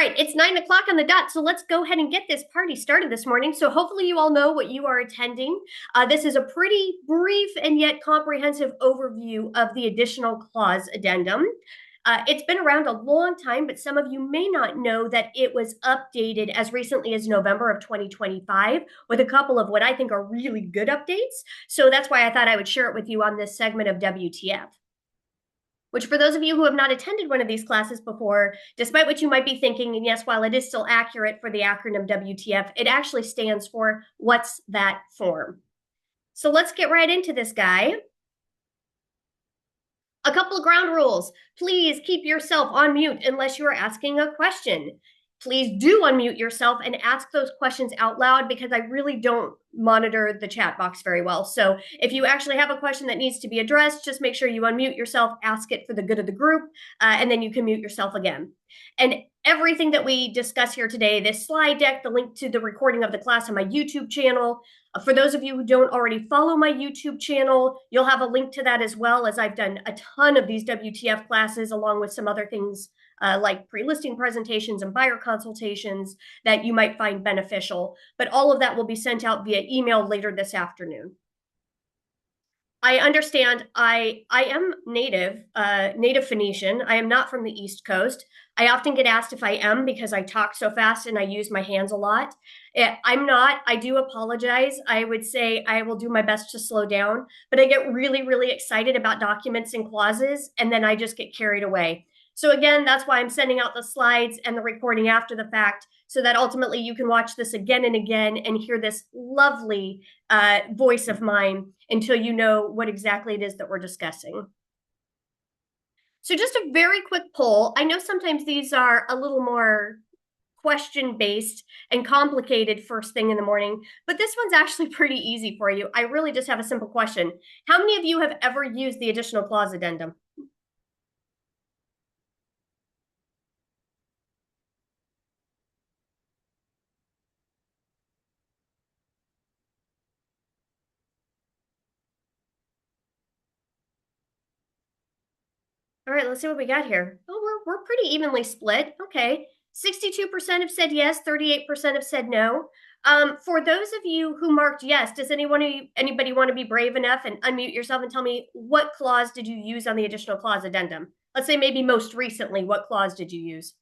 right, it's 9 o'clock on the dot, so let's go ahead and get this party started this morning. So hopefully you all know what you are attending. This is a pretty brief and yet comprehensive overview of the additional clause addendum. It's been around a long time, but some of you may not know that it was updated as recently as November of 2025 with a couple of what I think are really good updates. So that's why I thought I would share it with you on this segment of WTF. Which for those of you who have not attended one of these classes before, despite what you might be thinking, and yes, while it is still accurate for the acronym WTF, it actually stands for What's That Form? So let's get right into this guy. A couple of ground rules. Please keep yourself on mute unless you are asking a question. Please do unmute yourself and ask those questions out loud because I really don't monitor the chat box very well. So if you actually have a question that needs to be addressed, just make sure you unmute yourself, ask it for the good of the group, and then you can mute yourself again. And everything that we discuss here today, this slide deck, the link to the recording of the class on my YouTube channel. For those of you who don't already follow my YouTube channel, you'll have a link to that as well, as I've done a ton of these WTF classes along with some other things like pre-listing presentations and buyer consultations that you might find beneficial. But all of that will be sent out via email later this afternoon. I understand I am native Phoenician. I am not from the East Coast. I often get asked if I am because I talk so fast and I use my hands a lot. I'm not. I do apologize. I would say I will do my best to slow down, but I get really, really excited about documents and clauses, and then I just get carried away. So again, that's why I'm sending out the slides and the recording after the fact, so that ultimately you can watch this again and again and hear this lovely voice of mine until you know what exactly it is that we're discussing. So just a very quick poll. I know sometimes these are a little more question-based and complicated first thing in the morning, but this one's actually pretty easy for you. I really just have a simple question. How many of you have ever used the additional clause addendum? All right, let's see what we got here. Oh, we're pretty evenly split. Okay. 62% have said yes, 38% have said no. For those of you who marked yes, does anybody want to be brave enough and unmute yourself and tell me what clause did you use on the additional clause addendum? Let's say maybe most recently, what clause did you use?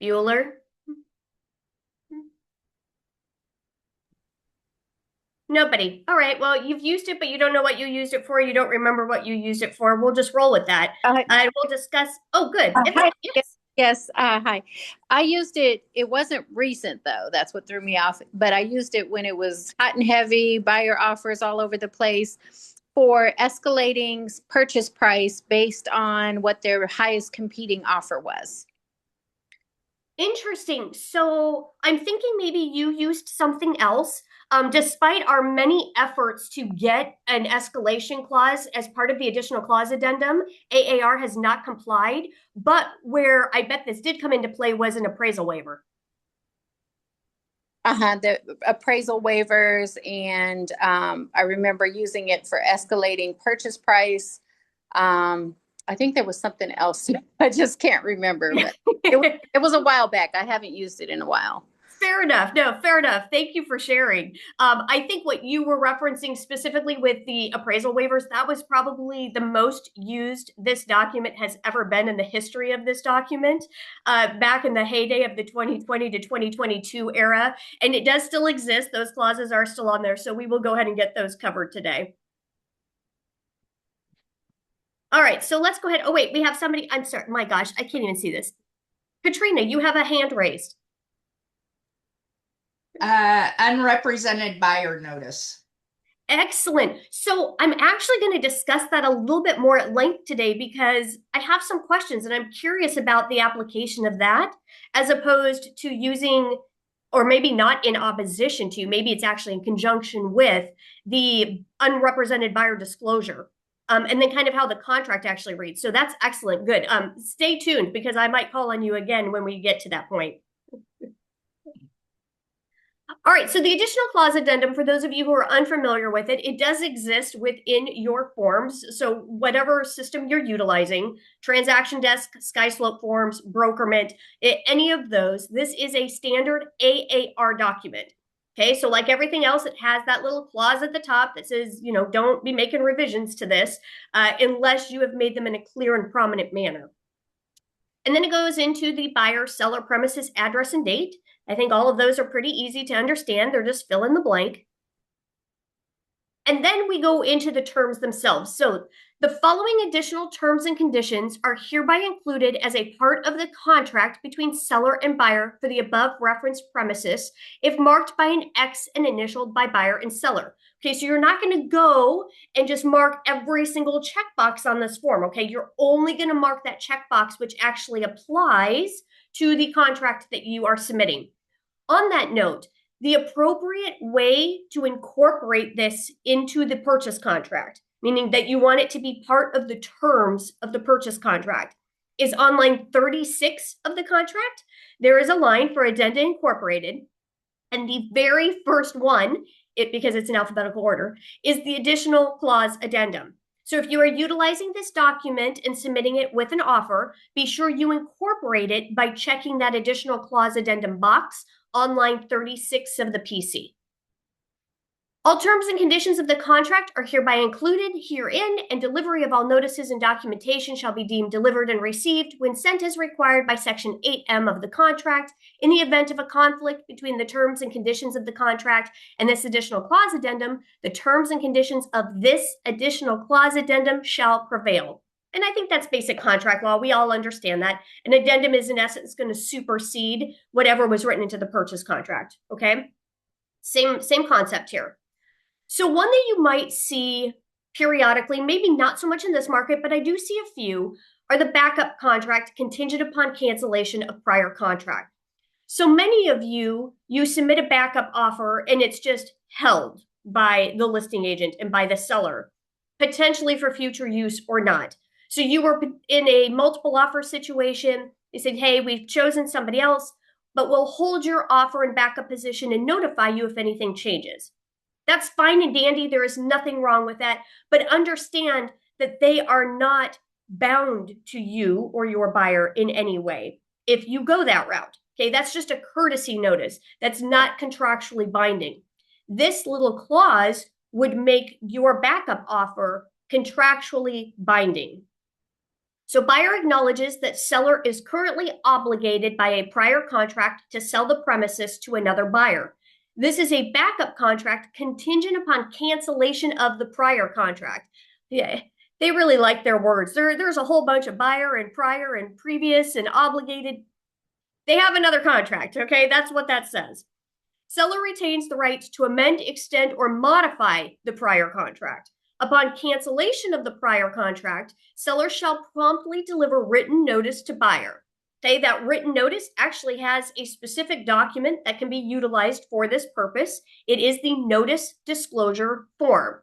Bueller? Nobody. All right. Well, you've used it, but you don't know what you used it for. You don't remember what you used it for. We'll just roll with that. We'll discuss. Oh, good. Hi. Yes. Yes, hi. I used it. It wasn't recent though. That's what threw me off. But I used it when it was hot and heavy, buyer offers all over the place for escalating purchase price based on what their highest competing offer was. Interesting. So I'm thinking maybe you used something else. Despite our many efforts to get an escalation clause as part of the additional clause addendum, AAR has not complied. But where I bet this did come into play was an appraisal waiver. The appraisal waivers, and I remember using it for escalating purchase price. I think there was something else. I just can't remember, but it was a while back. I haven't used it in a while. Fair enough. No, fair enough. Thank you for sharing. I think what you were referencing specifically with the appraisal waivers, that was probably the most used this document has ever been in the history of this document, back in the heyday of the 2020 to 2022 era. And it does still exist. Those clauses are still on there. So we will go ahead and get those covered today. All right, so let's go ahead. Oh, wait, we have somebody. I'm sorry. My gosh, I can't even see this. Katrina, you have a hand raised. Unrepresented buyer notice. Excellent. So I'm actually going to discuss that a little bit more at length today because I have some questions and I'm curious about the application of that as opposed to using, or maybe not in opposition to, maybe it's actually in conjunction with the unrepresented buyer disclosure. And then kind of how the contract actually reads. So that's excellent. Good. Stay tuned because I might call on you again when we get to that point. All right, so the additional clause addendum, for those of you who are unfamiliar with it, it does exist within your forms. So whatever system you're utilizing, transaction desk, SkySlope forms, Brokerment, any of those, this is a standard AAR document. Okay, so like everything else, it has that little clause at the top that says, don't be making revisions to this unless you have made them in a clear and prominent manner. And then it goes into the buyer, seller, premises, address, and date. I think all of those are pretty easy to understand. They're just fill in the blank. And then we go into the terms themselves. So the following additional terms and conditions are hereby included as a part of the contract between seller and buyer for the above referenced premises, if marked by an X and initialed by buyer and seller. Okay, so you're not going to go and just mark every single checkbox on this form. Okay, you're only going to mark that checkbox which actually applies to the contract that you are submitting. On that note, the appropriate way to incorporate this into the purchase contract, meaning that you want it to be part of the terms of the purchase contract, is on line 36 of the contract. There is a line for Addenda Incorporated, and the very first one, because it's in alphabetical order, is the additional clause addendum. So if you are utilizing this document and submitting it with an offer, be sure you incorporate it by checking that additional clause addendum box on line 36 of the PC. All terms and conditions of the contract are hereby included herein, and delivery of all notices and documentation shall be deemed delivered and received when sent as required by Section 8M of the contract. In the event of a conflict between the terms and conditions of the contract and this additional clause addendum, the terms and conditions of this additional clause addendum shall prevail. And I think that's basic contract law. We all understand that. An addendum is, in essence, going to supersede whatever was written into the purchase contract, okay? Same concept here. So one that you might see periodically, maybe not so much in this market, but I do see a few, are the backup contract contingent upon cancellation of prior contract. So many of you submit a backup offer and it's just held by the listing agent and by the seller, potentially for future use or not. So you were in a multiple offer situation. They said, hey, we've chosen somebody else, but we'll hold your offer in backup position and notify you if anything changes. That's fine and dandy. There is nothing wrong with that. But understand that they are not bound to you or your buyer in any way if you go that route. Okay, that's just a courtesy notice. That's not contractually binding. This little clause would make your backup offer contractually binding. So buyer acknowledges that seller is currently obligated by a prior contract to sell the premises to another buyer. This is a backup contract contingent upon cancellation of the prior contract. Yeah, they really like their words. There's a whole bunch of buyer and prior and previous and obligated. They have another contract, okay? That's what that says. Seller retains the right to amend, extend, or modify the prior contract. Upon cancellation of the prior contract, seller shall promptly deliver written notice to buyer. Okay, that written notice actually has a specific document that can be utilized for this purpose. It is the notice disclosure form.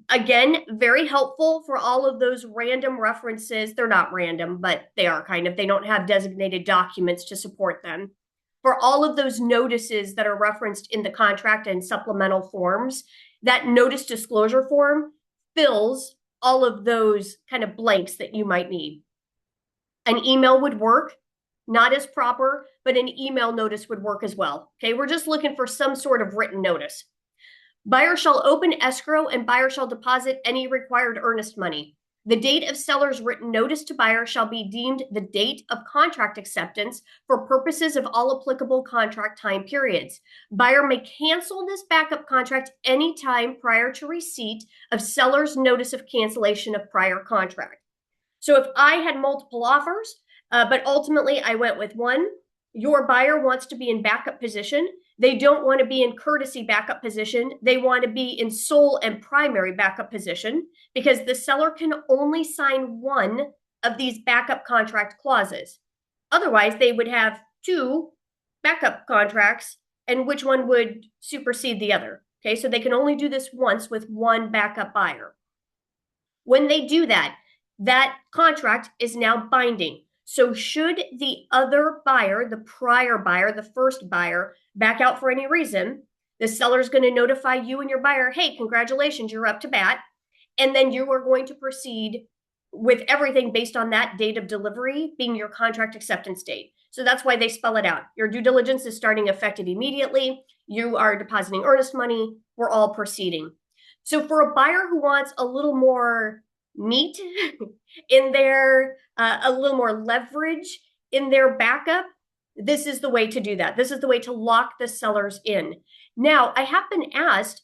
Again, very helpful for all of those random references. They're not random, but they are kind of. They don't have designated documents to support them. For all of those notices that are referenced in the contract and supplemental forms, that notice disclosure form fills all of those kind of blanks that you might need. An email would work, not as proper, but an email notice would work as well. Okay, we're just looking for some sort of written notice. Buyer shall open escrow and buyer shall deposit any required earnest money. The date of seller's written notice to buyer shall be deemed the date of contract acceptance for purposes of all applicable contract time periods. Buyer may cancel this backup contract anytime prior to receipt of seller's notice of cancellation of prior contract. So if I had multiple offers, but ultimately I went with one, your buyer wants to be in backup position. They don't want to be in courtesy backup position. They want to be in sole and primary backup position because the seller can only sign one of these backup contract clauses. Otherwise, they would have two backup contracts, and which one would supersede the other? Okay, so they can only do this once with one backup buyer. When they do that, that contract is now binding. So should the other buyer, the prior buyer, the first buyer, back out for any reason, the seller is going to notify you and your buyer, hey, congratulations, you're up to bat. And then you are going to proceed with everything based on that date of delivery being your contract acceptance date. So that's why they spell it out. Your due diligence is starting effective immediately. You are depositing earnest money. We're all proceeding. So for a buyer who wants a little more meat in their, a little more leverage in their backup, this is the way to do that. This is the way to lock the sellers in. Now, I have been asked,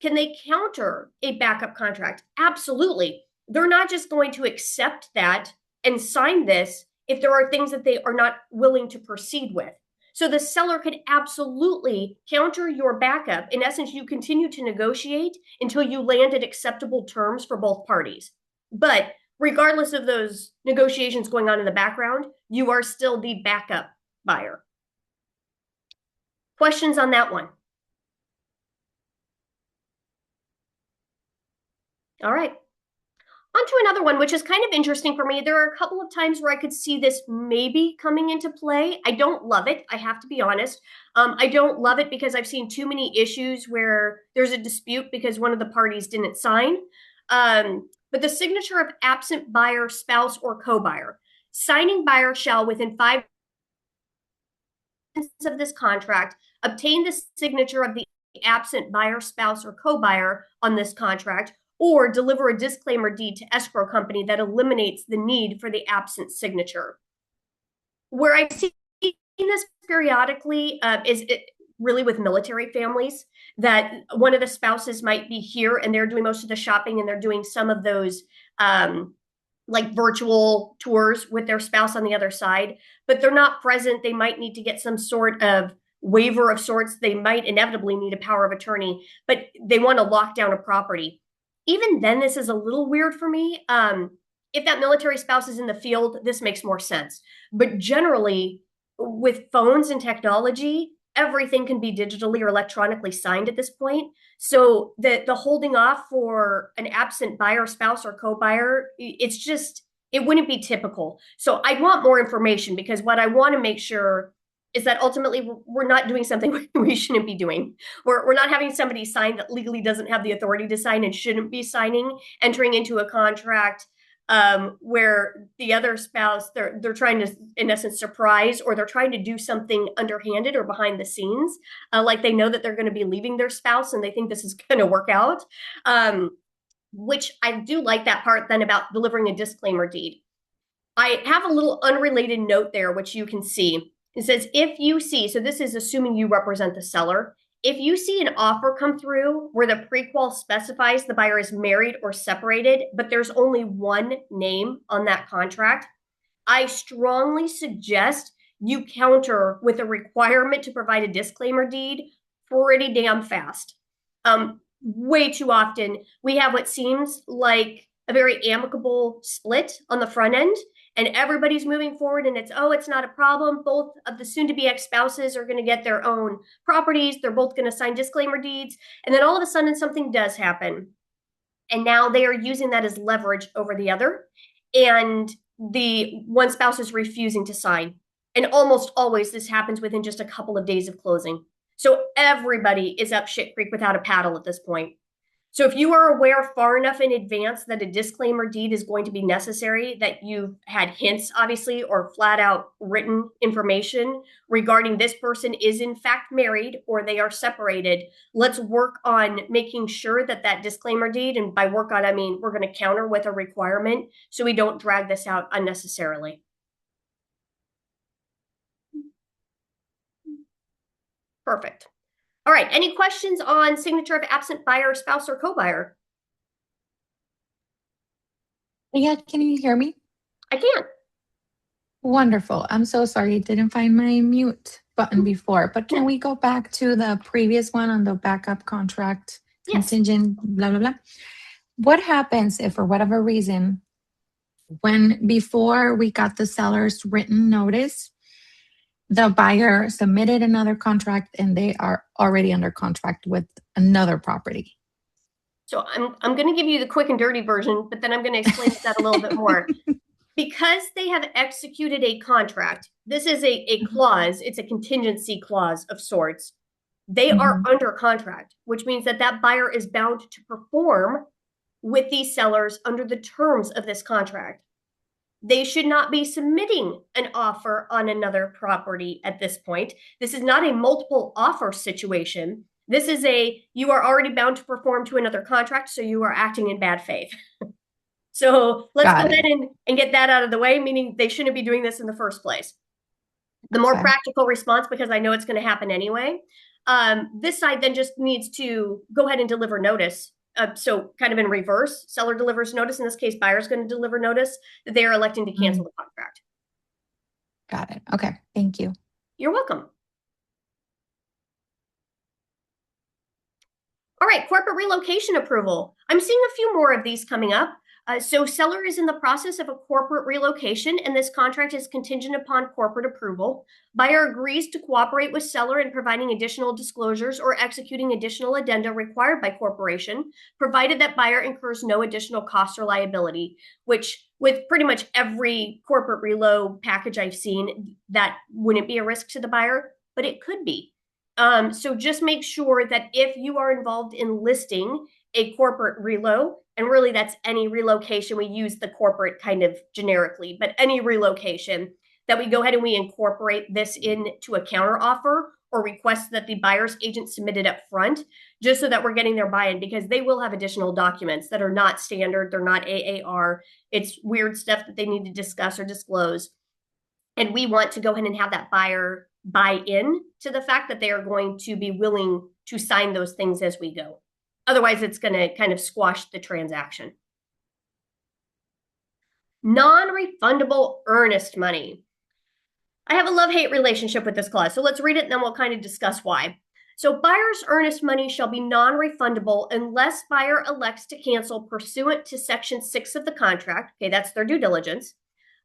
can they counter a backup contract? Absolutely. They're not just going to accept that and sign this if there are things that they are not willing to proceed with. So the seller could absolutely counter your backup. In essence, you continue to negotiate until you land at acceptable terms for both parties. But regardless of those negotiations going on in the background, you are still the backup buyer. Questions on that one? All right. On to another one, which is kind of interesting for me. There are a couple of times where I could see this maybe coming into play. I don't love it. I have to be honest. I don't love it because I've seen too many issues where there's a dispute because one of the parties didn't sign. But the signature of absent buyer, spouse, or co-buyer. Signing buyer shall, within 5 of this contract, obtain the signature of the absent buyer, spouse, or co-buyer on this contract, or deliver a disclaimer deed to escrow company that eliminates the need for the absent signature. Where I've seen this periodically is really with military families, that one of the spouses might be here and they're doing most of the shopping and they're doing some of those like virtual tours with their spouse on the other side, but they're not present. They might need to get some sort of waiver of sorts. They might inevitably need a power of attorney, but they want to lock down a property. Even then, this is a little weird for me. If that military spouse is in the field, this makes more sense. But generally, with phones and technology, everything can be digitally or electronically signed at this point. So the holding off for an absent buyer, spouse, or co-buyer, it wouldn't be typical. So I'd want more information, because what I want to make sure is that ultimately we're not doing something we shouldn't be doing. We're not having somebody sign that legally doesn't have the authority to sign and shouldn't be signing, entering into a contract where the other spouse, they're trying to, in essence, surprise, or they're trying to do something underhanded or behind the scenes, like they know that they're going to be leaving their spouse and they think this is going to work out, which I do like that part then about delivering a disclaimer deed. I have a little unrelated note there, which you can see. It says, if you see, so this is assuming you represent the seller, if you see an offer come through where the prequal specifies the buyer is married or separated, but there's only one name on that contract, I strongly suggest you counter with a requirement to provide a disclaimer deed pretty damn fast. Way too often, we have what seems like a very amicable split on the front end, and everybody's moving forward, and it's not a problem. Both of the soon-to-be ex-spouses are going to get their own properties. They're both going to sign disclaimer deeds. And then all of a sudden something does happen. And now they are using that as leverage over the other. And the one spouse is refusing to sign. And almost always this happens within just a couple of days of closing. So everybody is up shit creek without a paddle at this point. So if you are aware far enough in advance that a disclaimer deed is going to be necessary, that you've had hints, obviously, or flat out written information regarding this person is in fact married or they are separated, let's work on making sure that that disclaimer deed, and by work on, I mean, we're going to counter with a requirement so we don't drag this out unnecessarily. Perfect. All right, any questions on signature of absent buyer, spouse, or co-buyer? Yeah, can you hear me? I can. Wonderful. I'm so sorry, I didn't find my mute button before, but can we go back to the previous one on the backup contract, Yes. contingent, blah, blah, blah? What happens if, for whatever reason, when before we got the seller's written notice, the buyer submitted another contract and they are already under contract with another property? So I'm going to give you the quick and dirty version, but then I'm going to explain that a little bit more. because they have executed a contract, this is a clause, it's a contingency clause of sorts. They are under contract, which means that that buyer is bound to perform with these sellers under the terms of this contract. They should not be submitting an offer on another property at this point. This is not a multiple offer situation. This is you are already bound to perform to another contract, so you are acting in bad faith. So let's go ahead and get that out of the way, meaning they shouldn't be doing this in the first place. The more practical response, because I know it's going to happen anyway, this side then just needs to go ahead and deliver notice. So kind of in reverse, seller delivers notice. In this case, buyer's going to deliver notice that they are electing to cancel the contract. Got it. Okay. Thank you. You're welcome. All right, corporate relocation approval. I'm seeing a few more of these coming up. So seller is in the process of a corporate relocation, and this contract is contingent upon corporate approval. Buyer agrees to cooperate with seller in providing additional disclosures or executing additional addenda required by corporation, provided that buyer incurs no additional costs or liability, which with pretty much every corporate reload package I've seen, that wouldn't be a risk to the buyer, but it could be. So just make sure that if you are involved in listing a corporate reload, and really that's any relocation, we use the corporate kind of generically, but any relocation, that we go ahead and we incorporate this into a counteroffer or request that the buyer's agent submit it up front, just so that we're getting their buy-in, because they will have additional documents that are not standard, they're not AAR, it's weird stuff that they need to discuss or disclose. And we want to go ahead and have that buyer buy in to the fact that they are going to be willing to sign those things as we go. Otherwise, it's going to kind of squash the transaction. Non-refundable earnest money. I have a love-hate relationship with this clause, so let's read it and then we'll kind of discuss why. So buyer's earnest money shall be non-refundable unless buyer elects to cancel pursuant to Section 6 of the contract. Okay, that's their due diligence.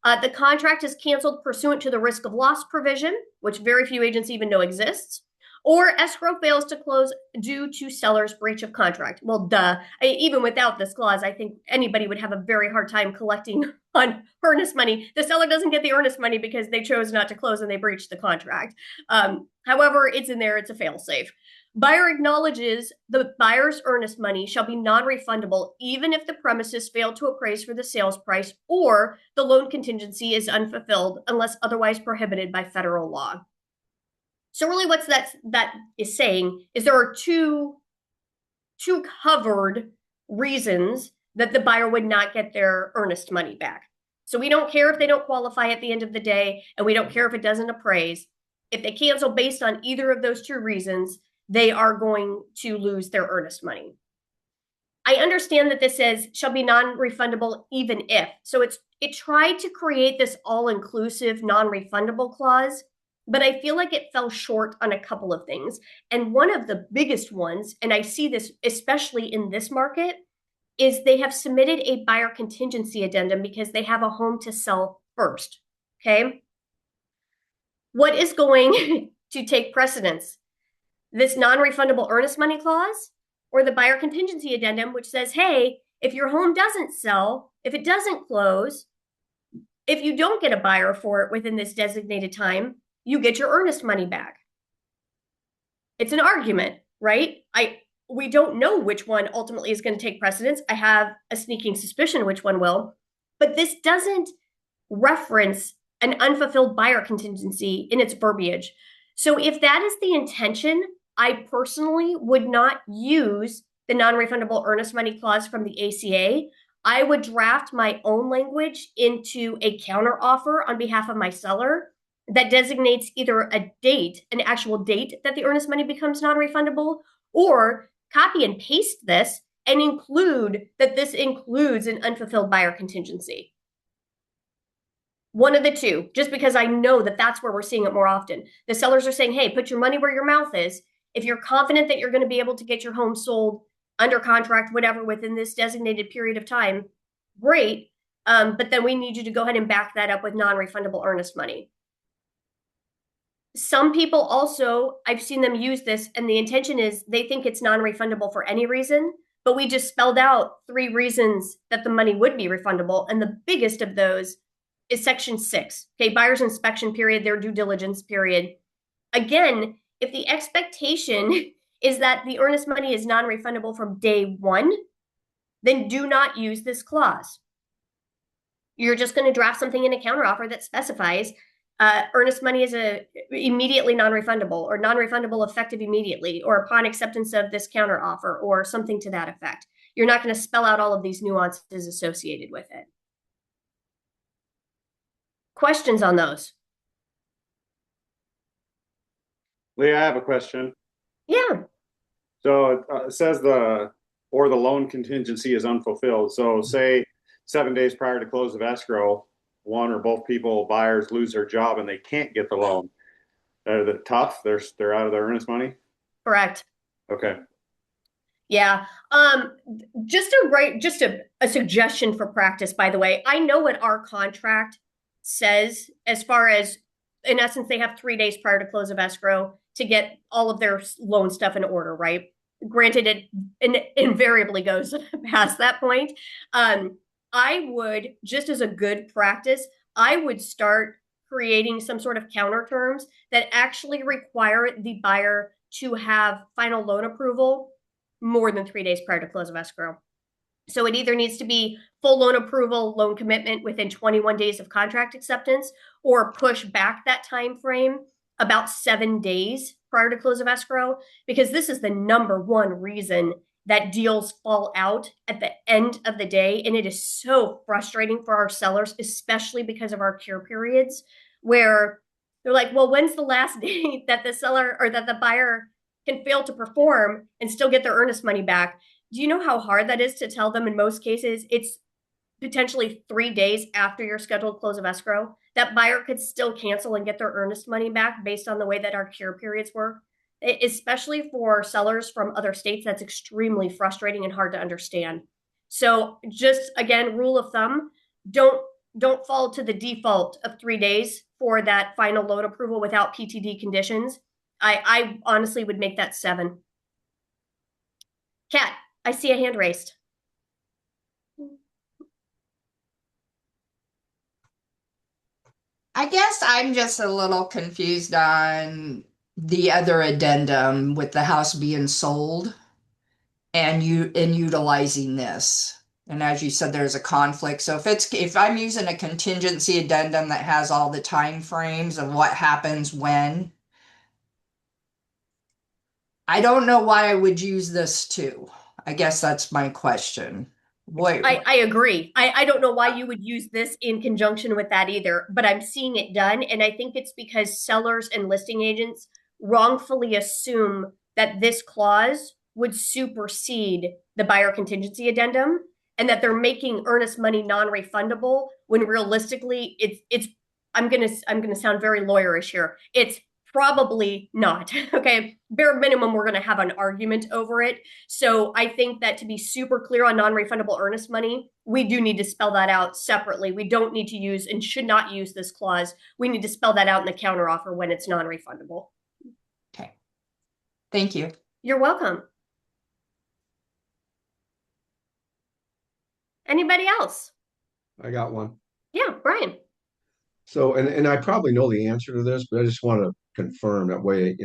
The contract is canceled pursuant to the risk of loss provision, which very few agents even know exists, or escrow fails to close due to seller's breach of contract. Well, duh. Even without this clause, I think anybody would have a very hard time collecting on earnest money. The seller doesn't get the earnest money because they chose not to close and they breached the contract. However, it's in there. It's a fail-safe. Buyer acknowledges the buyer's earnest money shall be non-refundable even if the premises fail to appraise for the sales price or the loan contingency is unfulfilled unless otherwise prohibited by federal law. So really what that is saying is there are two covered reasons that the buyer would not get their earnest money back. So we don't care if they don't qualify at the end of the day, and we don't care if it doesn't appraise. If they cancel based on either of those two reasons, they are going to lose their earnest money. I understand that this says shall be non-refundable even if. So it tried to create this all-inclusive non-refundable clause, but I feel like it fell short on a couple of things. And one of the biggest ones, and I see this especially in this market, is they have submitted a buyer contingency addendum because they have a home to sell first, okay? What is going to take precedence? This non-refundable earnest money clause or the buyer contingency addendum, which says, hey, if your home doesn't sell, if it doesn't close, if you don't get a buyer for it within this designated time, you get your earnest money back. It's an argument, right? We don't know which one ultimately is going to take precedence. I have a sneaking suspicion which one will, but this doesn't reference an unfulfilled buyer contingency in its verbiage. So if that is the intention, I personally would not use the non-refundable earnest money clause from the ACA. I would draft my own language into a counteroffer on behalf of my seller that designates either a date, an actual date that the earnest money becomes non-refundable, or copy and paste this and include that this includes an unfulfilled buyer contingency. One of the two, just because I know that that's where we're seeing it more often. The sellers are saying, hey, put your money where your mouth is. If you're confident that you're going to be able to get your home sold under contract, whatever, within this designated period of time, great. But then we need you to go ahead and back that up with non-refundable earnest money. Some people also, I've seen them use this, and the intention is they think it's non-refundable for any reason, but we just spelled out 3 reasons that the money would be refundable. And the biggest of those is section 6. Okay, buyer's inspection period, their due diligence period. Again, if the expectation is that the earnest money is non-refundable from day one, then do not use this clause. You're just going to draft something in a counteroffer that specifies earnest money is immediately non-refundable, or non-refundable effective immediately, or upon acceptance of this counteroffer, or something to that effect. You're not going to spell out all of these nuances associated with it. Questions on those? Leah, I have a question. Yeah. So it says the loan contingency is unfulfilled. So say 7 days prior to close of escrow, one or both buyers lose their job and they can't get the loan. Are they tough? They're out of their earnest money? Correct. Okay. Yeah. Just a suggestion for practice, by the way. I know what our contract says as far as, in essence, they have 3 days prior to close of escrow to get all of their loan stuff in order, right? Granted, it invariably goes past that point. I would, just as a good practice, I would start creating some sort of counter terms that actually require the buyer to have final loan approval more than 3 days prior to close of escrow. So it either needs to be full loan approval, loan commitment within 21 days of contract acceptance, or push back that time frame about 7 days prior to close of escrow, because this is the number one reason that deals fall out at the end of the day. And it is so frustrating for our sellers, especially because of our cure periods, where they're like, well, when's the last day that the seller or that the buyer can fail to perform and still get their earnest money back? Do you know how hard that is to tell them? In most cases, it's potentially 3 days after your scheduled close of escrow. That buyer could still cancel and get their earnest money back based on the way that our cure periods work. Especially for sellers from other states, that's extremely frustrating and hard to understand. So just, again, rule of thumb, don't fall to the default of 3 days for that final loan approval without PTD conditions. I honestly would make that 7. Kat, I see a hand raised. I guess I'm just a little confused on the other addendum with the house being sold and utilizing this. And as you said, there's a conflict. So if I'm using a contingency addendum that has all the time frames of what happens when, I don't know why I would use this too. I guess that's my question. I agree. I don't know why you would use this in conjunction with that either, but I'm seeing it done. And I think it's because sellers and listing agents wrongfully assume that this clause would supersede the buyer contingency addendum, and that they're making earnest money non-refundable when realistically it's I'm gonna sound very lawyerish here. It's probably not. Okay, bare minimum, we're going to have an argument over it. So I think that to be super clear on non-refundable earnest money, we do need to spell that out separately. We don't need to use and should not use this clause. We need to spell that out in the counteroffer when it's non-refundable. Okay. Thank you. You're welcome. Anybody else? I got one. Yeah, Brian. So, and I probably know the answer to this, but I just want to confirm that way,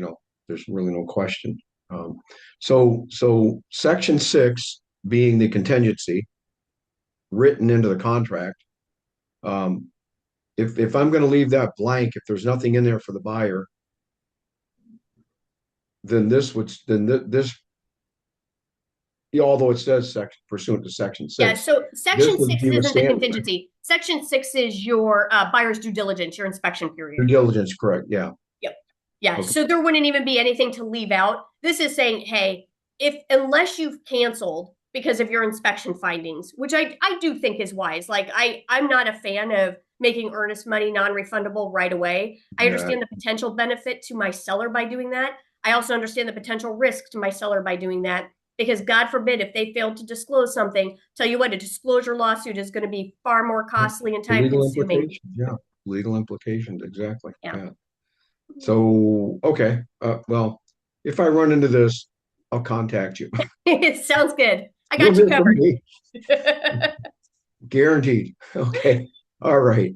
there's really no question. So section 6 being the contingency written into the contract. If I'm going to leave that blank, if there's nothing in there for the buyer, then this, although it says pursuant to section 6. Yeah, so section 6 isn't the standard. contingency. Section 6 is your buyer's due diligence, your inspection period. Due diligence, correct, yeah. Yep. Yeah, Okay. So there wouldn't even be anything to leave out. This is saying, hey, unless you've canceled because of your inspection findings, which I do think is wise. Like I'm not a fan of making earnest money non-refundable right away. I understand the potential benefit to my seller by doing that. I also understand the potential risk to my seller by doing that, because God forbid if they fail to disclose something, tell you what, a disclosure lawsuit is going to be far more costly and time consuming. Yeah, legal implications, exactly. Yeah. So, okay, well, if I run into this, I'll contact you. It sounds good. I got you covered. Guaranteed. Okay, all right.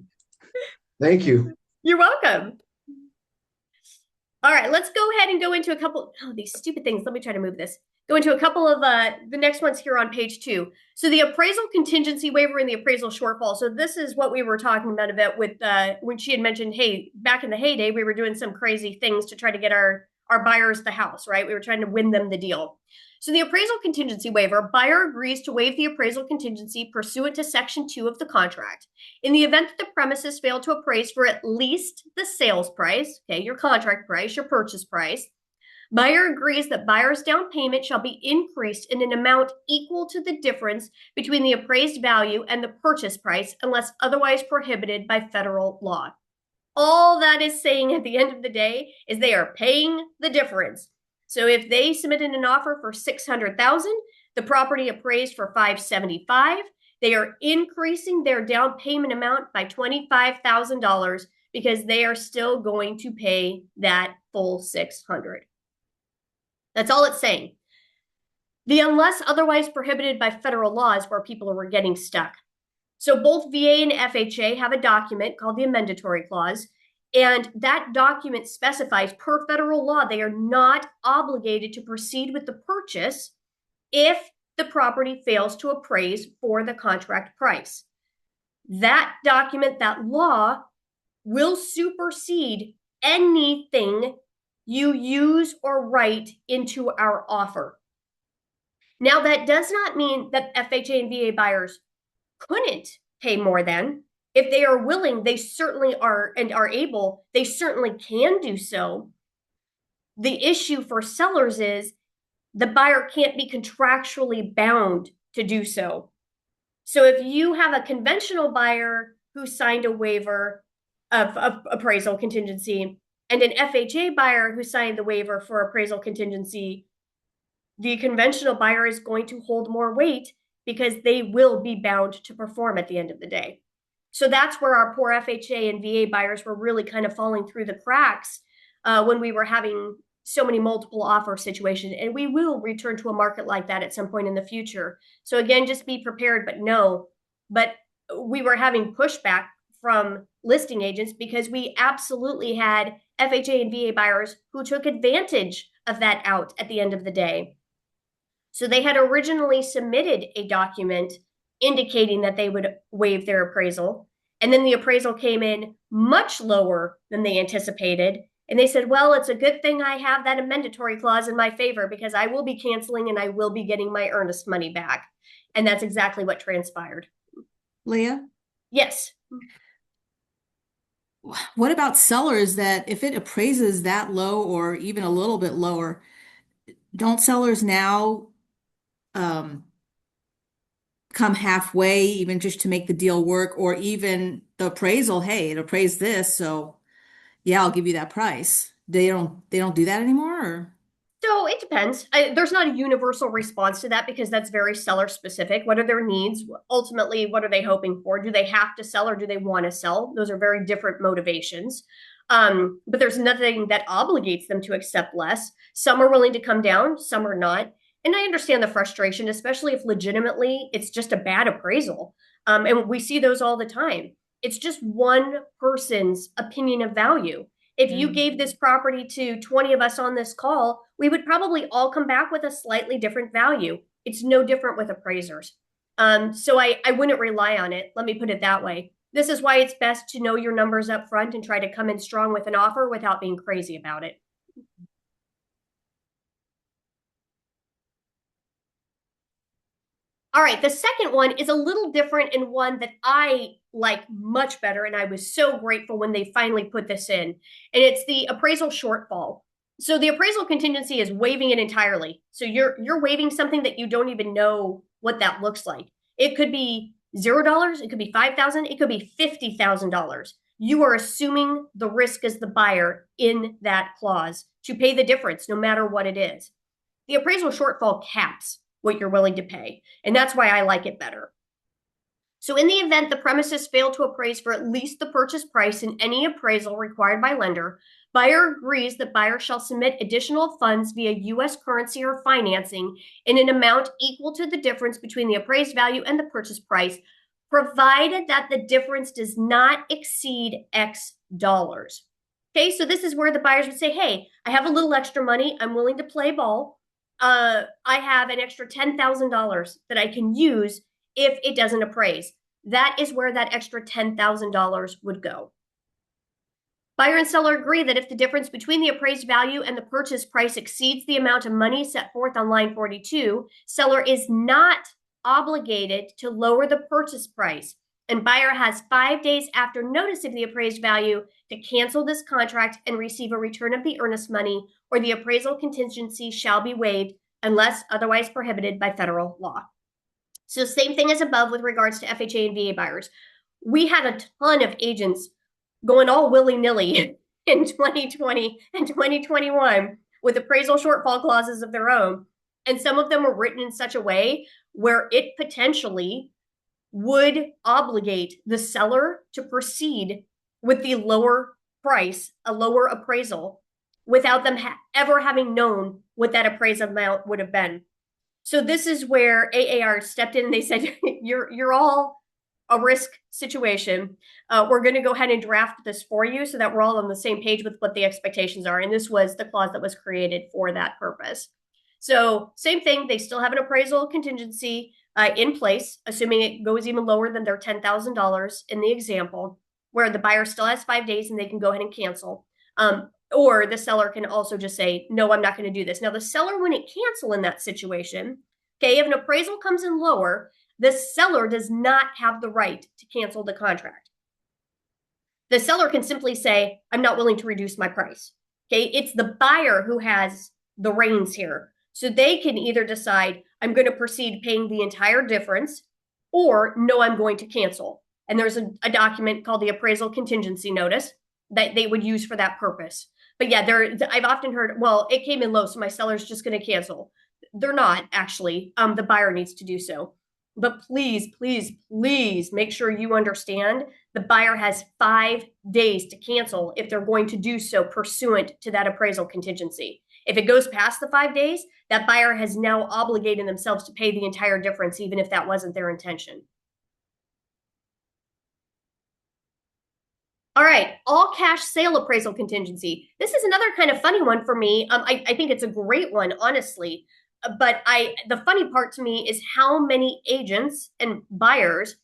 Thank you. You're welcome. All right, let's go ahead and go into a couple. Oh, these stupid things. Let me try to move this. Go into a couple of the next ones here on page 2. So the appraisal contingency waiver and the appraisal shortfall. So this is what we were talking about a bit with when she had mentioned, hey, back in the heyday, we were doing some crazy things to try to get our buyers the house, right? We were trying to win them the deal. So the appraisal contingency waiver, buyer agrees to waive the appraisal contingency pursuant to Section 2 of the contract. In the event that the premises fail to appraise for at least the sales price, okay, your contract price, your purchase price, buyer agrees that buyer's down payment shall be increased in an amount equal to the difference between the appraised value and the purchase price unless otherwise prohibited by federal law. All that is saying at the end of the day is they are paying the difference. So if they submitted an offer for $600,000, the property appraised for $575,000, they are increasing their down payment amount by $25,000 because they are still going to pay that full $600,000. That's all it's saying. The unless otherwise prohibited by federal law is where people are getting stuck. So both VA and FHA have a document called the amendatory clause, and that document specifies per federal law they are not obligated to proceed with the purchase if the property fails to appraise for the contract price. That document, that law, will supersede anything you use or write into our offer. Now, that does not mean that FHA and VA buyers couldn't pay more than. If they are willing, they certainly are, and are able, they certainly can do so. The issue for sellers is the buyer can't be contractually bound to do so. So if you have a conventional buyer who signed a waiver of appraisal contingency and an FHA buyer who signed the waiver for appraisal contingency, the conventional buyer is going to hold more weight because they will be bound to perform at the end of the day. So that's where our poor FHA and VA buyers were really kind of falling through the cracks when we were having so many multiple offer situations. And we will return to a market like that at some point in the future. So again, just be prepared, but no. But we were having pushback from listing agents because we absolutely had FHA and VA buyers who took advantage of that out at the end of the day. So they had originally submitted a document indicating that they would waive their appraisal. And then the appraisal came in much lower than they anticipated. And they said, well, it's a good thing I have that amendatory clause in my favor because I will be canceling and I will be getting my earnest money back. And that's exactly what transpired. Leah? Yes. What about sellers that if it appraises that low or even a little bit lower, don't sellers now come halfway even just to make the deal work, or even the appraisal, hey, it appraised this, so yeah, I'll give you that price. They don't do that anymore, or? So it depends. There's not a universal response to that because that's very seller specific. What are their needs? Ultimately, what are they hoping for? Do they have to sell or do they want to sell? Those are very different motivations. But there's nothing that obligates them to accept less. Some are willing to come down, some are not. And I understand the frustration, especially if legitimately it's just a bad appraisal. And we see those all the time. It's just one person's opinion of value. If you gave this property to 20 of us on this call, we would probably all come back with a slightly different value. It's no different with appraisers. So I wouldn't rely on it. Let me put it that way. This is why it's best to know your numbers up front and try to come in strong with an offer without being crazy about it. All right, the second one is a little different and one that I like much better, and I was so grateful when they finally put this in, and it's the appraisal shortfall. So the appraisal contingency is waiving it entirely. So you're waiving something that you don't even know what that looks like. It could be $0, it could be $5,000, it could be $50,000. You are assuming the risk as the buyer in that clause to pay the difference, no matter what it is. The appraisal shortfall caps what you're willing to pay. And that's why I like it better. So in the event the premises fail to appraise for at least the purchase price in any appraisal required by lender, buyer agrees that buyer shall submit additional funds via U.S. currency or financing in an amount equal to the difference between the appraised value and the purchase price provided that the difference does not exceed X dollars. Okay, so this is where the buyers would say, hey, I have a little extra money. I'm willing to play ball. I have an extra $10,000 that I can use if it doesn't appraise. That is where that extra $10,000 would go. Buyer and seller agree that if the difference between the appraised value and the purchase price exceeds the amount of money set forth on line 42, seller is not obligated to lower the purchase price, and buyer has 5 days after notice of the appraised value to cancel this contract and receive a return of the earnest money, or the appraisal contingency shall be waived unless otherwise prohibited by federal law. So same thing as above with regards to FHA and VA buyers. We had a ton of agents going all willy-nilly in 2020 and 2021 with appraisal shortfall clauses of their own. And some of them were written in such a way where it potentially would obligate the seller to proceed with the lower price, a lower appraisal, without them ever having known what that appraisal amount would have been. So this is where AAR stepped in and they said, you're all a risk situation. We're going to go ahead and draft this for you so that we're all on the same page with what the expectations are. And this was the clause that was created for that purpose. So same thing, they still have an appraisal contingency in place, assuming it goes even lower than their $10,000 in the example, where the buyer still has 5 days and they can go ahead and cancel. Or the seller can also just say, no, I'm not going to do this. Now, the seller wouldn't cancel in that situation. Okay, if an appraisal comes in lower, the seller does not have the right to cancel the contract. The seller can simply say, I'm not willing to reduce my price. Okay, it's the buyer who has the reins here. So they can either decide, I'm going to proceed paying the entire difference, or no, I'm going to cancel. And there's a document called the appraisal contingency notice that they would use for that purpose. But yeah, I've often heard, well, it came in low, so my seller's just going to cancel. They're not, actually. The buyer needs to do so. But please, please, please make sure you understand the buyer has 5 days to cancel if they're going to do so pursuant to that appraisal contingency. If it goes past the 5 days, that buyer has now obligated themselves to pay the entire difference, even if that wasn't their intention. All right, all cash sale appraisal contingency. This is another kind of funny one for me. I think it's a great one, honestly. But the funny part to me is how many agents and buyers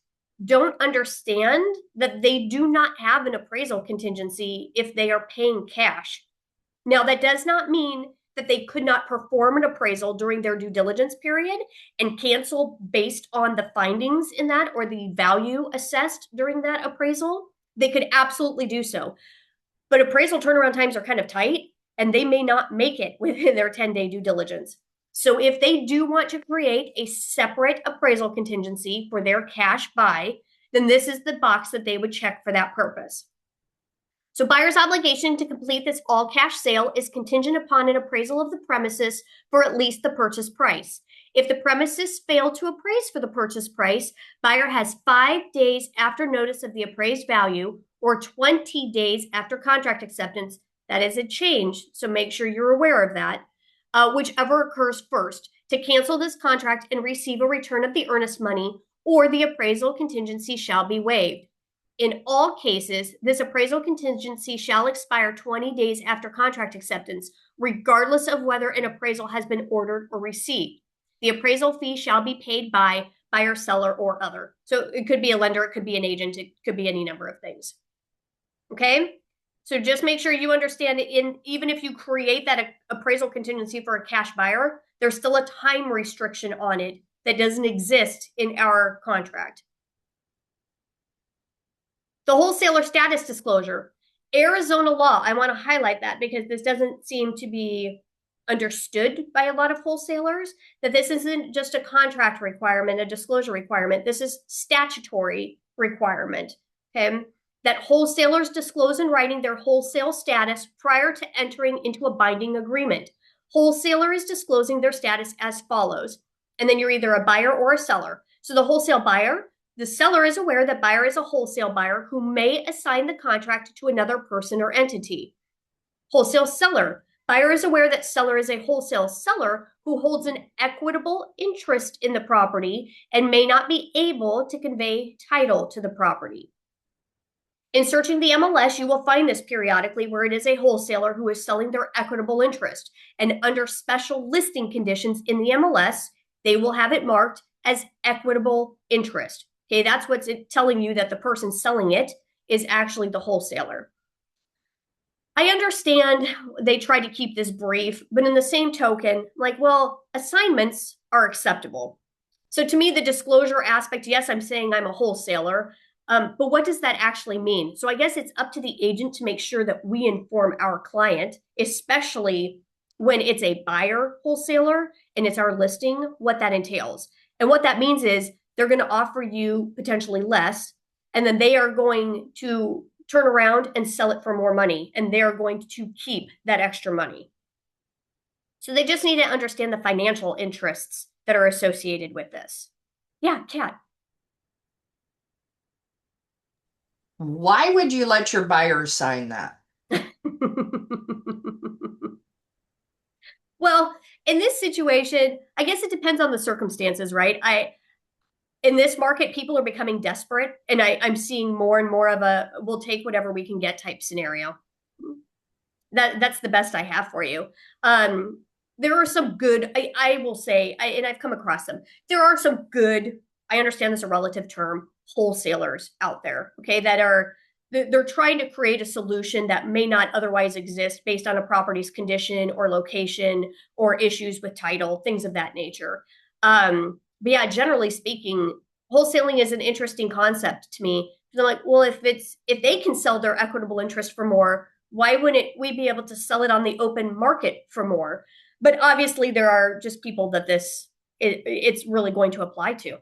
don't understand that they do not have an appraisal contingency if they are paying cash. Now, that does not mean that they could not perform an appraisal during their due diligence period and cancel based on the findings in that or the value assessed during that appraisal. They could absolutely do so. But appraisal turnaround times are kind of tight, and they may not make it within their 10-day due diligence. So if they do want to create a separate appraisal contingency for their cash buy, then this is the box that they would check for that purpose. So buyer's obligation to complete this all cash sale is contingent upon an appraisal of the premises for at least the purchase price. If the premises fail to appraise for the purchase price, buyer has 5 days after notice of the appraised value or 20 days after contract acceptance. That is a change, so make sure you're aware of that. Whichever occurs first, to cancel this contract and receive a return of the earnest money, or the appraisal contingency shall be waived. In all cases, this appraisal contingency shall expire 20 days after contract acceptance, regardless of whether an appraisal has been ordered or received. The appraisal fee shall be paid by buyer, seller, or other. So it could be a lender, it could be an agent, it could be any number of things. Okay? So just make sure you understand even if you create that appraisal contingency for a cash buyer, there's still a time restriction on it that doesn't exist in our contract. The wholesaler status disclosure. Arizona law, I want to highlight that because this doesn't seem to be understood by a lot of wholesalers, that this isn't just a contract requirement, a disclosure requirement. This is statutory requirement. Okay? That wholesalers disclose in writing their wholesale status prior to entering into a binding agreement. Wholesaler is disclosing their status as follows. And then you're either a buyer or a seller. So the wholesale buyer, the seller is aware that buyer is a wholesale buyer who may assign the contract to another person or entity. Wholesale seller, Buyer is aware that seller is a wholesale seller who holds an equitable interest in the property and may not be able to convey title to the property. In searching the MLS, you will find this periodically where it is a wholesaler who is selling their equitable interest. And under special listing conditions in the MLS, they will have it marked as equitable interest. Okay, that's what's telling you that the person selling it is actually the wholesaler. I understand they try to keep this brief, but in the same token, like, well, assignments are acceptable. So to me, the disclosure aspect, yes, I'm saying I'm a wholesaler, but what does that actually mean? So I guess it's up to the agent to make sure that we inform our client, especially when it's a buyer wholesaler and it's our listing, what that entails. And what that means is they're going to offer you potentially less, and then they are going to turn around and sell it for more money, and they're going to keep that extra money. So they just need to understand the financial interests that are associated with this. Yeah, Kat. Why would you let your buyers sign that? Well, in this situation, I guess it depends on the circumstances, right? In this market, people are becoming desperate, and I'm seeing more and more of a we'll take whatever we can get type scenario. That's the best I have for you. There are some good, I will say, and I've come across them. There are some good, I understand this is a relative term, wholesalers out there, okay, that are they're trying to create a solution that may not otherwise exist based on a property's condition or location or issues with title, things of that nature. But yeah, generally speaking, wholesaling is an interesting concept to me. I'm like, well, if they can sell their equitable interest for more, why wouldn't we be able to sell it on the open market for more? But obviously, there are just people that it's really going to apply to.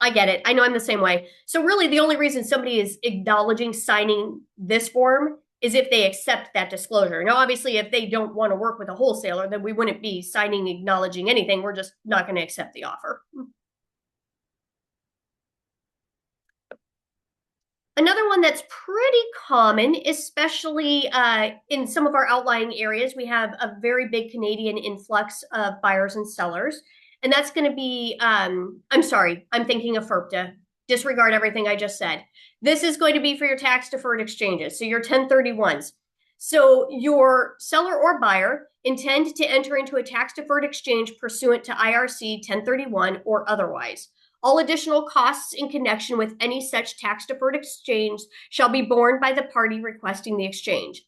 I get it. I know I'm the same way. So really, the only reason somebody is acknowledging signing this form is if they accept that disclosure. Now, obviously, if they don't want to work with a wholesaler, then we wouldn't be signing, acknowledging anything. We're just not going to accept the offer. Another one that's pretty common, especially in some of our outlying areas, we have a very big Canadian influx of buyers and sellers. And that's going to be, I'm sorry, I'm thinking of FERPTA. Disregard everything I just said. This is going to be for your tax deferred exchanges, so your 1031s. So your seller or buyer intend to enter into a tax deferred exchange pursuant to IRC 1031 or otherwise. All additional costs in connection with any such tax deferred exchange shall be borne by the party requesting the exchange.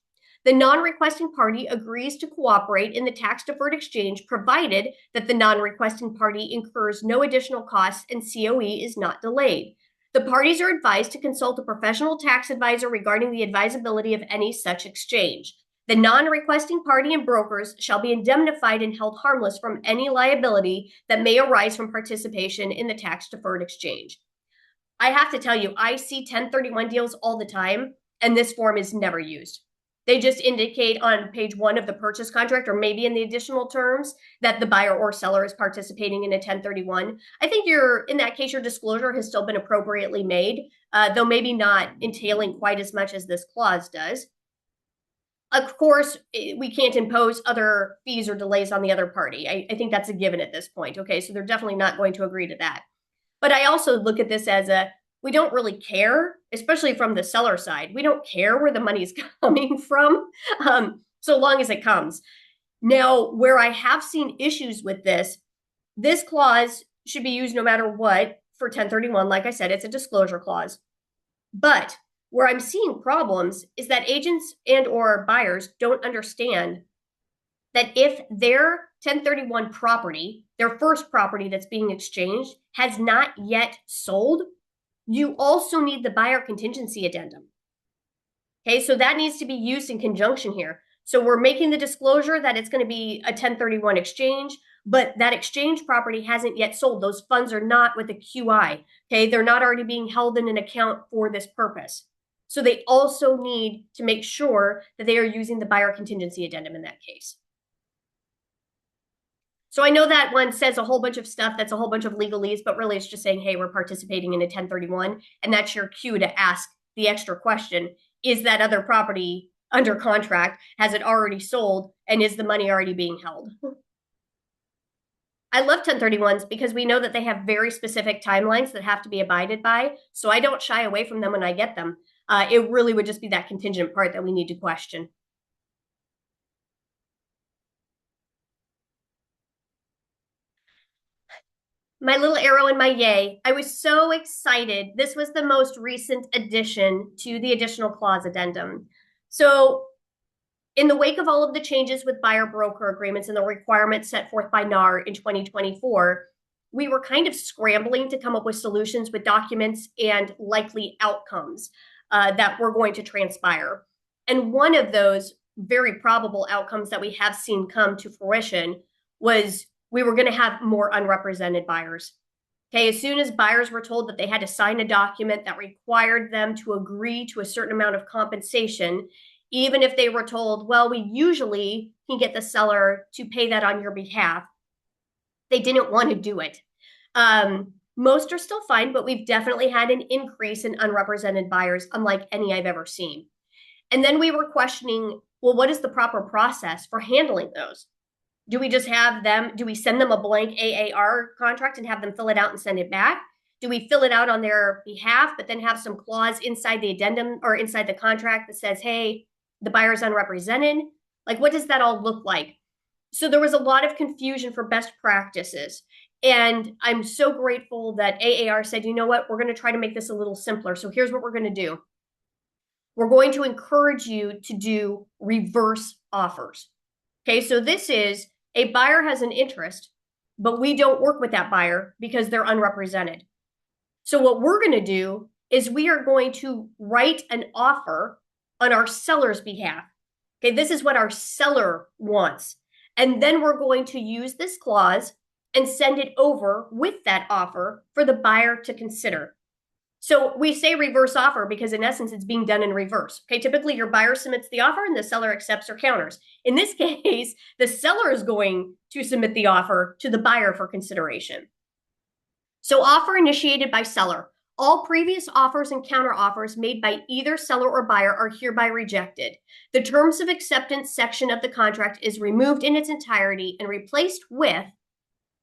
The non-requesting party agrees to cooperate in the tax-deferred exchange provided that the non-requesting party incurs no additional costs and COE is not delayed. The parties are advised to consult a professional tax advisor regarding the advisability of any such exchange. The non-requesting party and brokers shall be indemnified and held harmless from any liability that may arise from participation in the tax-deferred exchange. I have to tell you, I see 1031 deals all the time, and this form is never used. They just indicate on page 1 of the purchase contract, or maybe in the additional terms, that the buyer or seller is participating in a 1031. I think in that case, your disclosure has still been appropriately made, though maybe not entailing quite as much as this clause does. Of course, we can't impose other fees or delays on the other party. I think that's a given at this point. Okay, so they're definitely not going to agree to that. But I also look at this as we don't really care, especially from the seller side. We don't care where the money's coming from, so long as it comes. Now, where I have seen issues with this clause should be used no matter what for 1031. Like I said, it's a disclosure clause. But where I'm seeing problems is that agents and or buyers don't understand that if their 1031 property, their first property that's being exchanged, has not yet sold, you also need the buyer contingency addendum. Okay, so that needs to be used in conjunction here. So we're making the disclosure that it's going to be a 1031 exchange, but that exchange property hasn't yet sold. Those funds are not with a QI. Okay, they're not already being held in an account for this purpose. So they also need to make sure that they are using the buyer contingency addendum in that case. So I know that one says a whole bunch of stuff that's a whole bunch of legalese, but really it's just saying, hey, we're participating in a 1031, and that's your cue to ask the extra question, is that other property under contract? Has it already sold? And is the money already being held? I love 1031s because we know that they have very specific timelines that have to be abided by. So I don't shy away from them when I get them. It really would just be that contingent part that we need to question. My little arrow in my yay. I was so excited. This was the most recent addition to the additional clause addendum. So in the wake of all of the changes with buyer broker agreements and the requirements set forth by NAR in 2024, we were kind of scrambling to come up with solutions with documents and likely outcomes that were going to transpire. And one of those very probable outcomes that we have seen come to fruition was we were going to have more unrepresented buyers. Okay, as soon as buyers were told that they had to sign a document that required them to agree to a certain amount of compensation, even if they were told, well, we usually can get the seller to pay that on your behalf, they didn't want to do it. Most are still fine, but we've definitely had an increase in unrepresented buyers, unlike any I've ever seen. And then we were questioning, well, what is the proper process for handling those? Do we just have them, do we send them a blank AAR contract and have them fill it out and send it back? Do we fill it out on their behalf, but then have some clause inside the addendum or inside the contract that says, hey, the buyer's unrepresented? Like, what does that all look like? So there was a lot of confusion for best practices. And I'm so grateful that AAR said, you know what, we're going to try to make this a little simpler. So here's what we're going to do. We're going to encourage you to do reverse offers. Okay, so this is a buyer has an interest, but we don't work with that buyer because they're unrepresented. So what we're going to do is we are going to write an offer on our seller's behalf. Okay, this is what our seller wants. And then we're going to use this clause and send it over with that offer for the buyer to consider. So we say reverse offer because in essence, it's being done in reverse. Okay, typically your buyer submits the offer and the seller accepts or counters. In this case, the seller is going to submit the offer to the buyer for consideration. So offer initiated by seller. All previous offers and counter offers made by either seller or buyer are hereby rejected. The terms of acceptance section of the contract is removed in its entirety and replaced with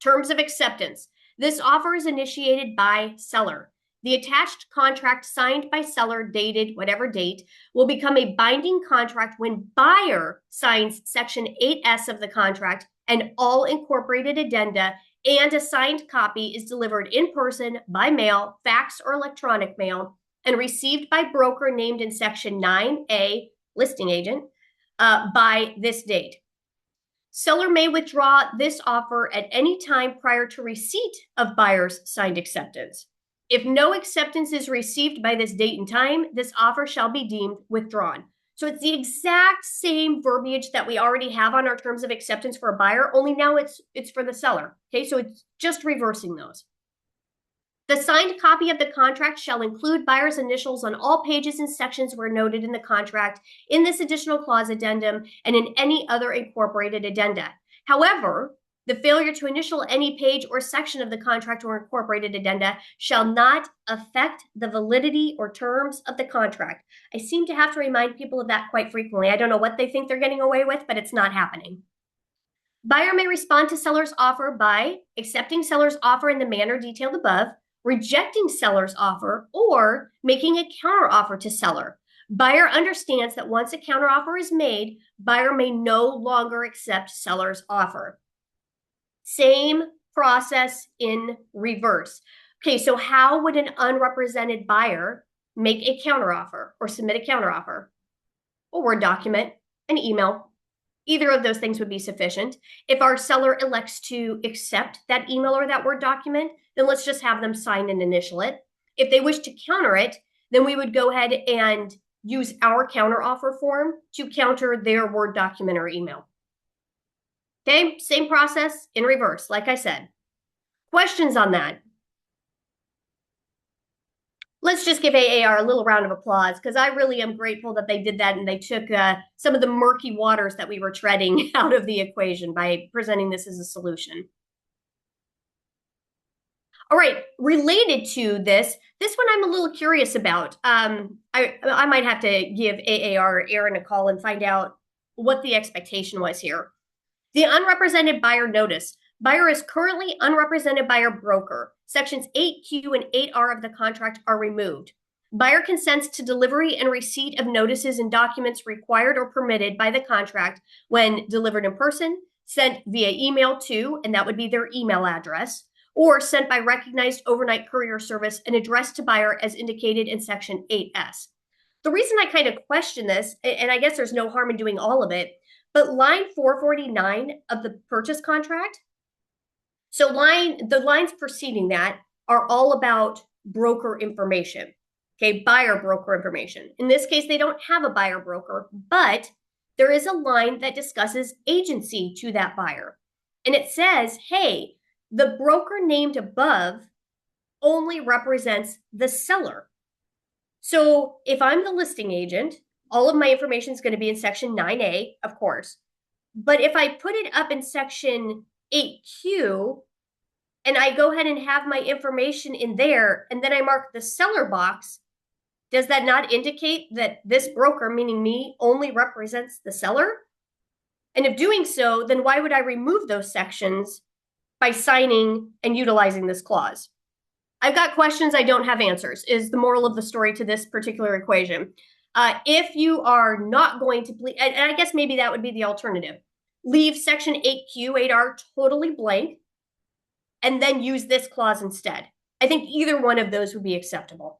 terms of acceptance. This offer is initiated by seller. The attached contract signed by seller dated whatever date will become a binding contract when buyer signs section 8S of the contract and all incorporated addenda, and a signed copy is delivered in person, by mail, fax, or electronic mail, and received by broker named in section 9A, listing agent, by this date. Seller may withdraw this offer at any time prior to receipt of buyer's signed acceptance. If no acceptance is received by this date and time, this offer shall be deemed withdrawn. So it's the exact same verbiage that we already have on our terms of acceptance for a buyer, only now it's for the seller. Okay, so it's just reversing those. The signed copy of the contract shall include buyer's initials on all pages and sections where noted in the contract, in this additional clause addendum, and in any other incorporated addenda. However, the failure to initial any page or section of the contract or incorporated addenda shall not affect the validity or terms of the contract. I seem to have to remind people of that quite frequently. I don't know what they think they're getting away with, but it's not happening. Buyer may respond to seller's offer by accepting seller's offer in the manner detailed above, rejecting seller's offer, or making a counteroffer to seller. Buyer understands that once a counteroffer is made, buyer may no longer accept seller's offer. Same process in reverse. Okay, so how would an unrepresented buyer make a counteroffer or submit a counteroffer? A Word document, an email. Either of those things would be sufficient. If our seller elects to accept that email or that Word document, then let's just have them sign and initial it. If they wish to counter it, then we would go ahead and use our counteroffer form to counter their Word document or email. Okay, same process in reverse, like I said. Questions on that? Let's just give AAR a little round of applause because I really am grateful that they did that and they took some of the murky waters that we were treading out of the equation by presenting this as a solution. All right, related to this one I'm a little curious about. I might have to give AAR or Aaron a call and find out what the expectation was here. The unrepresented buyer notice. Buyer is currently unrepresented by our broker. Sections 8Q and 8R of the contract are removed. Buyer consents to delivery and receipt of notices and documents required or permitted by the contract when delivered in person, sent via email to, and that would be their email address, or sent by recognized overnight courier service and addressed to buyer as indicated in Section 8S. The reason I kind of question this, and I guess there's no harm in doing all of it, but line 449 of the purchase contract, so the lines preceding that are all about broker information, okay, buyer broker information. In this case, they don't have a buyer broker, but there is a line that discusses agency to that buyer. And it says, hey, the broker named above only represents the seller. So if I'm the listing agent, all of my information is going to be in Section 9A, of course. But if I put it up in Section 8Q and I go ahead and have my information in there and then I mark the seller box, does that not indicate that this broker, meaning me, only represents the seller? And if doing so, then why would I remove those sections by signing and utilizing this clause? I've got questions, I don't have answers, is the moral of the story to this particular equation. If you are not going to, and I guess maybe that would be the alternative, leave Section 8Q, 8R totally blank, and then use this clause instead. I think either one of those would be acceptable.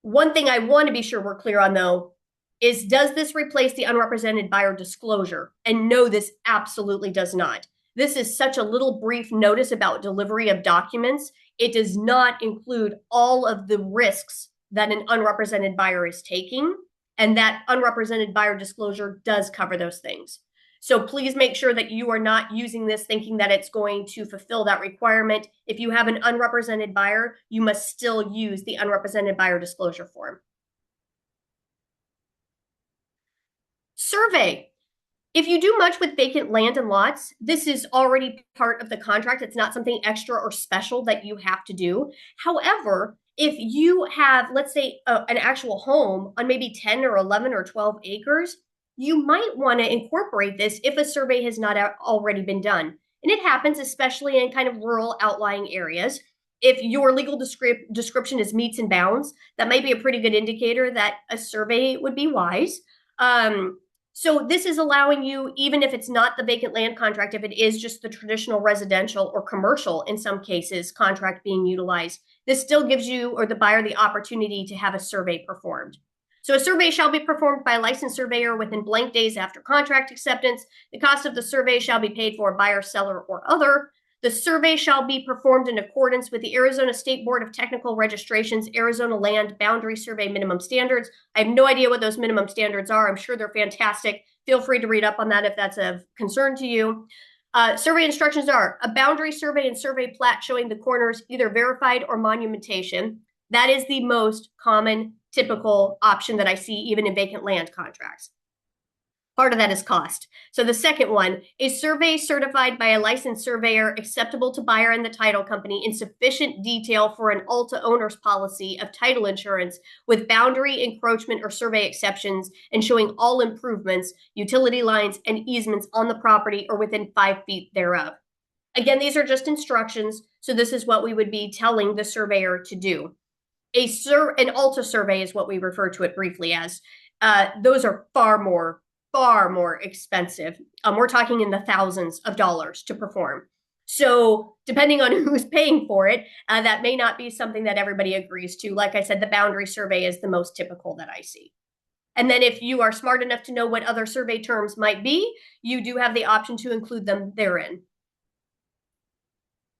One thing I want to be sure we're clear on, though, is does this replace the unrepresented buyer disclosure? And no, this absolutely does not. This is such a little brief notice about delivery of documents. It does not include all of the risks that an unrepresented buyer is taking, and that unrepresented buyer disclosure does cover those things. So please make sure that you are not using this thinking that it's going to fulfill that requirement. If you have an unrepresented buyer, you must still use the unrepresented buyer disclosure form. Survey. If you do much with vacant land and lots, this is already part of the contract. It's not something extra or special that you have to do. However, if you have, let's say, an actual home on maybe 10 or 11 or 12 acres, you might want to incorporate this if a survey has not already been done. And it happens especially in kind of rural outlying areas. If your legal description is meets and bounds, that might be a pretty good indicator that a survey would be wise. So this is allowing you, even if it's not the vacant land contract, if it is just the traditional residential or commercial, in some cases, contract being utilized, this still gives you or the buyer the opportunity to have a survey performed. So a survey shall be performed by a licensed surveyor within blank days after contract acceptance. The cost of the survey shall be paid for buyer, seller, or other. The survey shall be performed in accordance with the Arizona State Board of Technical Registration's Arizona Land Boundary Survey Minimum Standards. I have no idea what those minimum standards are. I'm sure they're fantastic. Feel free to read up on that if that's of concern to you. Survey instructions are a boundary survey and survey plat showing the corners either verified or monumentation. That is the most common, typical option that I see even in vacant land contracts. Part of that is cost. So the second one, a survey certified by a licensed surveyor acceptable to buyer and the title company in sufficient detail for an ALTA owner's policy of title insurance with boundary encroachment or survey exceptions and showing all improvements, utility lines, and easements on the property or within 5 feet thereof. Again, these are just instructions, so this is what we would be telling the surveyor to do. An ALTA survey is what we refer to it briefly as. Those are far more expensive. We're talking in the thousands of dollars to perform. So depending on who's paying for it, that may not be something that everybody agrees to. Like I said, the boundary survey is the most typical that I see. And then if you are smart enough to know what other survey terms might be, you do have the option to include them therein.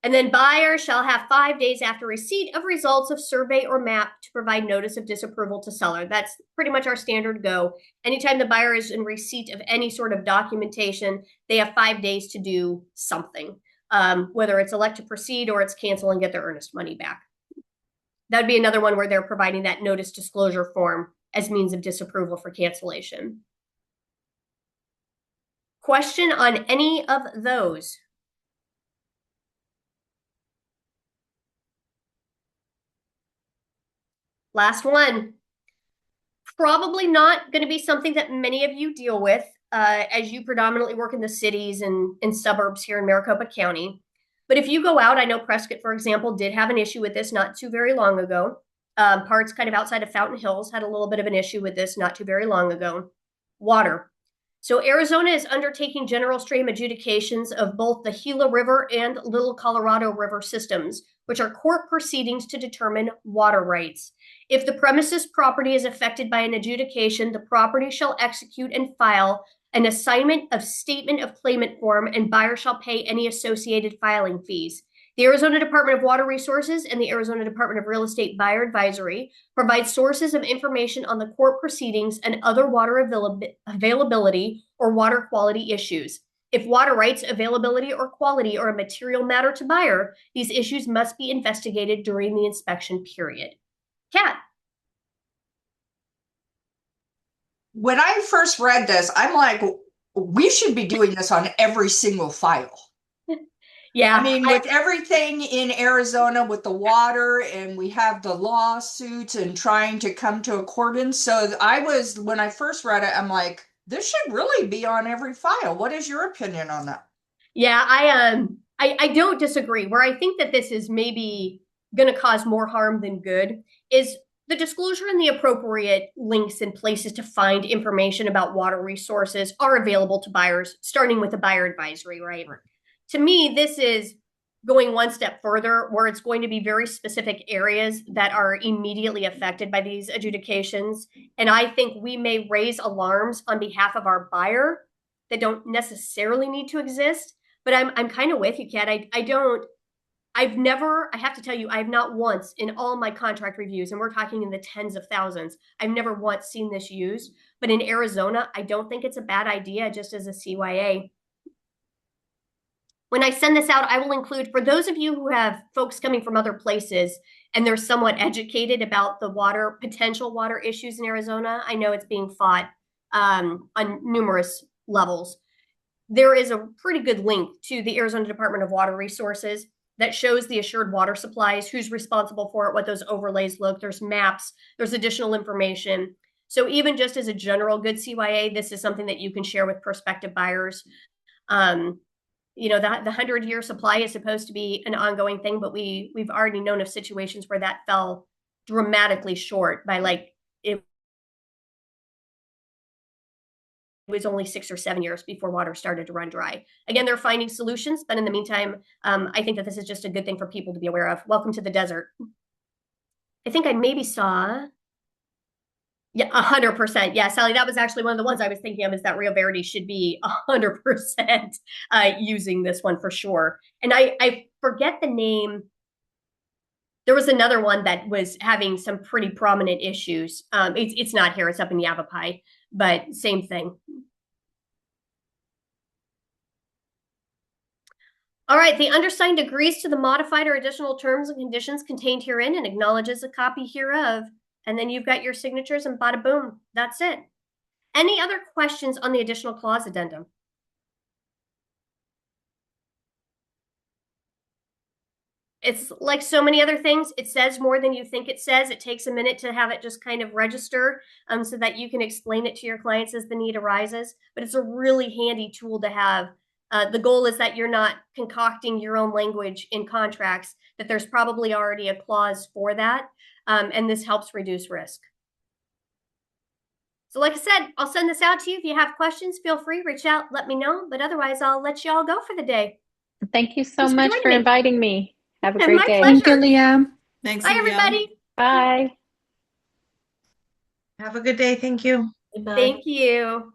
And then buyer shall have 5 days after receipt of results of survey or map to provide notice of disapproval to seller. That's pretty much our standard go. Anytime the buyer is in receipt of any sort of documentation, they have 5 days to do something, whether it's elect to proceed or it's cancel and get their earnest money back. That would be another one where they're providing that notice disclosure form as means of disapproval for cancellation. Question on any of those? Last one. Probably not going to be something that many of you deal with as you predominantly work in the cities and suburbs here in Maricopa County. But if you go out, I know Prescott, for example, did have an issue with this not too very long ago. Parts kind of outside of Fountain Hills had a little bit of an issue with this not too very long ago. Water. So Arizona is undertaking general stream adjudications of both the Gila River and Little Colorado River systems, which are court proceedings to determine water rights. If the premises property is affected by an adjudication, the property shall execute and file an assignment of statement of claimant form, and buyer shall pay any associated filing fees. The Arizona Department of Water Resources and the Arizona Department of Real Estate Buyer Advisory provide sources of information on the court proceedings and other water availability or water quality issues. If water rights, availability, or quality are a material matter to buyer, these issues must be investigated during the inspection period. Kat. When I first read this, I'm like, we should be doing this on every single file. Yeah. I mean, with everything in Arizona with the water, and we have the lawsuits and trying to come to accordance. So when I first read it, I'm like, this should really be on every file. What is your opinion on that? Yeah, I don't disagree. Where I think that this is maybe going to cause more harm than good is the disclosure and the appropriate links and places to find information about water resources are available to buyers, starting with the buyer advisory, right? To me, this is going one step further, where it's going to be very specific areas that are immediately affected by these adjudications. And I think we may raise alarms on behalf of our buyer that don't necessarily need to exist. But I'm kind of with you, Kat. I have to tell you, I have not once in all my contract reviews, and we're talking in the tens of thousands, I've never once seen this used. But in Arizona, I don't think it's a bad idea just as a CYA. When I send this out, I will include, for those of you who have folks coming from other places and they're somewhat educated about the potential water issues in Arizona, I know it's being fought on numerous levels. There is a pretty good link to the Arizona Department of Water Resources that shows the assured water supplies, who's responsible for it, what those overlays look. There's maps, there's additional information. So even just as a general good CYA, this is something that you can share with prospective buyers. The 100-year supply is supposed to be an ongoing thing, but we've already known of situations where that fell dramatically short by it was only 6 or 7 years before water started to run dry. Again, they're finding solutions, but in the meantime, I think that this is just a good thing for people to be aware of. Welcome to the desert. I think I maybe saw, 100%. Yeah, Sally, that was actually one of the ones I was thinking of, is that Rio Verde should be 100% using this one for sure. And I forget the name. There was another one that was having some pretty prominent issues. It's not here, it's up in Yavapai, but same thing. All right, the undersigned agrees to the modified or additional terms and conditions contained herein and acknowledges a copy hereof. And then you've got your signatures and bada boom, that's it. Any other questions on the additional clause addendum? It's like so many other things. It says more than you think it says. It takes a minute to have it just kind of register so that you can explain it to your clients as the need arises. But it's a really handy tool to have. The goal is that you're not concocting your own language in contracts, that there's probably already a clause for that. And this helps reduce risk. So like I said, I'll send this out to you. If you have questions, feel free, reach out, let me know. But otherwise, I'll let you all go for the day. Thank you so much for inviting me. Have a great My day. pleasure. Thank you, Leah. Thanks, Bye, Leah. everybody. Bye. Have a good day. Thank you. Thank you.